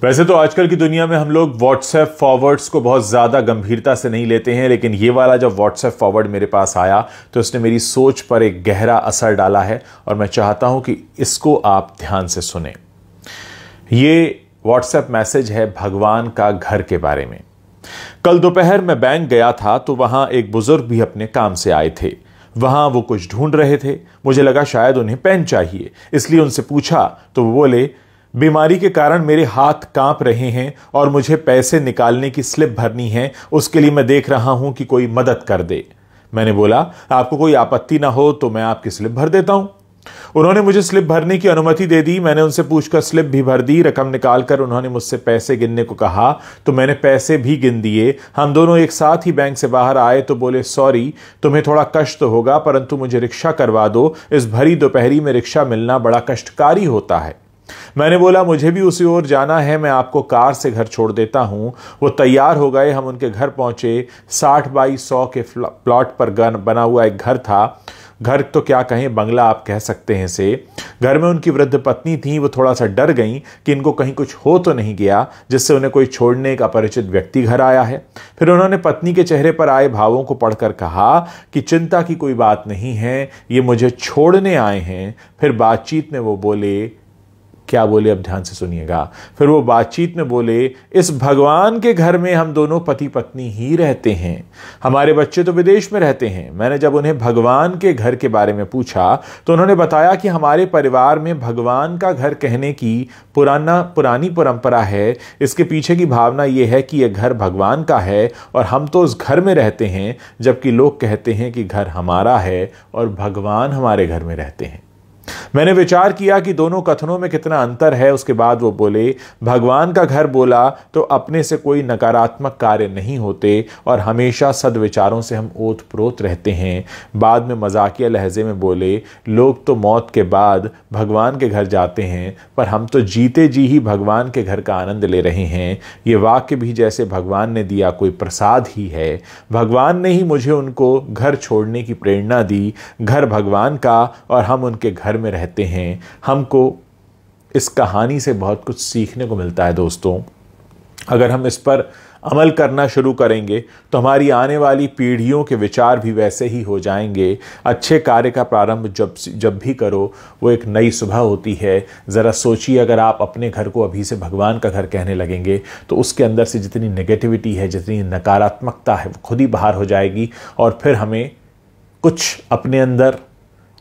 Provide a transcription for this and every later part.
वैसे तो आजकल की दुनिया में हम लोग व्हाट्सएप फॉरवर्ड्स को बहुत ज़्यादा गंभीरता से नहीं लेते हैं, लेकिन ये वाला जब व्हाट्सएप फॉरवर्ड मेरे पास आया तो इसने मेरी सोच पर एक गहरा असर डाला है और मैं चाहता हूं कि इसको आप ध्यान से सुनें। ये व्हाट्सएप मैसेज है भगवान का घर के बारे में। कल दोपहर मैं बैंक गया था तो वहां एक बुजुर्ग भी अपने काम से आए थे। वहां वो कुछ ढूंढ रहे थे। मुझे लगा शायद उन्हें पेन चाहिए, इसलिए उनसे पूछा तो वो बोले, बीमारी के कारण मेरे हाथ कांप रहे हैं और मुझे पैसे निकालने की स्लिप भरनी है, उसके लिए मैं देख रहा हूं कि कोई मदद कर दे। मैंने बोला, आपको कोई आपत्ति ना हो तो मैं आपकी स्लिप भर देता हूं। उन्होंने मुझे स्लिप भरने की अनुमति दे दी। मैंने उनसे पूछकर स्लिप भी भर दी। रकम निकालकर उन्होंने मुझसे पैसे गिनने को कहा तो मैंने पैसे भी गिन दिए। हम दोनों एक साथ ही बैंक से बाहर आए तो बोले, सॉरी, तुम्हें थोड़ा कष्ट तो होगा परंतु मुझे रिक्शा करवा दो, इस भरी दोपहरी में रिक्शा मिलना बड़ा कष्टकारी होता है। मैंने बोला, मुझे भी उसी ओर जाना है, मैं आपको कार से घर छोड़ देता हूं। वो तैयार हो गए। हम उनके घर पहुंचे। 60 बाई 100 के प्लॉट पर बना हुआ एक घर था। घर तो क्या कहें, बंगला आप कह सकते हैं इसे। घर में उनकी वृद्ध पत्नी थी। वो थोड़ा सा डर गई कि इनको कहीं कुछ हो तो नहीं गया, जिससे उन्हें कोई छोड़ने एक अपरिचित व्यक्ति घर आया है। फिर उन्होंने पत्नी के चेहरे पर आए भावों को पढ़कर कहा कि चिंता की कोई बात नहीं है, ये मुझे छोड़ने आए हैं। फिर बातचीत में वो बोले, क्या बोले अब ध्यान से सुनिएगा। फिर वो बातचीत में बोले, इस भगवान के घर में हम दोनों पति पत्नी ही रहते हैं, हमारे बच्चे तो विदेश में रहते हैं। मैंने जब उन्हें भगवान के घर के बारे में पूछा तो उन्होंने बताया कि हमारे परिवार में भगवान का घर कहने की पुरानी परंपरा है। इसके पीछे की भावना यह है कि यह घर भगवान का है और हम तो उस घर में रहते हैं, जबकि लोग कहते हैं कि घर हमारा है और भगवान हमारे घर में रहते हैं। मैंने विचार किया कि दोनों कथनों में कितना अंतर है। उसके बाद वो बोले, भगवान का घर बोला तो अपने से कोई नकारात्मक कार्य नहीं होते और हमेशा सद्विचारों से हम ओतप्रोत रहते हैं। बाद में मजाकिया लहजे में बोले, लोग तो मौत के बाद भगवान के घर जाते हैं, पर हम तो जीते जी ही भगवान के घर का आनंद ले रहे हैं। ये वाक्य भी जैसे भगवान ने दिया कोई प्रसाद ही है। भगवान ने ही मुझे उनको घर छोड़ने की प्रेरणा दी। घर भगवान का और हम उनके घर में रहते हैं। हमको इस कहानी से बहुत कुछ सीखने को मिलता है दोस्तों। अगर हम इस पर अमल करना शुरू करेंगे तो हमारी आने वाली पीढ़ियों के विचार भी वैसे ही हो जाएंगे। अच्छे कार्य का प्रारंभ जब भी करो वो एक नई सुबह होती है। ज़रा सोचिए, अगर आप अपने घर को अभी से भगवान का घर कहने लगेंगे तो उसके अंदर से जितनी नेगेटिविटी है, जितनी नकारात्मकता है, वो खुद ही बाहर हो जाएगी और फिर हमें कुछ अपने अंदर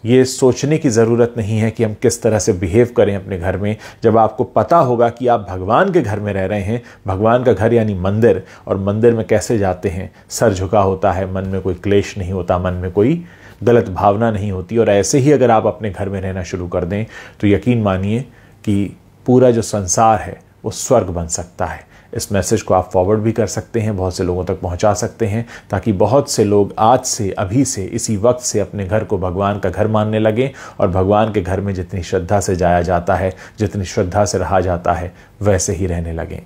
ये सोचने की ज़रूरत नहीं है कि हम किस तरह से बिहेव करें अपने घर में। जब आपको पता होगा कि आप भगवान के घर में रह रहे हैं, भगवान का घर यानी मंदिर, और मंदिर में कैसे जाते हैं, सर झुका होता है, मन में कोई क्लेश नहीं होता, मन में कोई गलत भावना नहीं होती। और ऐसे ही अगर आप अपने घर में रहना शुरू कर दें तो यकीन मानिए कि पूरा जो संसार है वो स्वर्ग बन सकता है। इस मैसेज को आप फॉरवर्ड भी कर सकते हैं, बहुत से लोगों तक पहुंचा सकते हैं, ताकि बहुत से लोग आज से, अभी से, इसी वक्त से अपने घर को भगवान का घर मानने लगें और भगवान के घर में जितनी श्रद्धा से जाया जाता है, जितनी श्रद्धा से रहा जाता है, वैसे ही रहने लगें।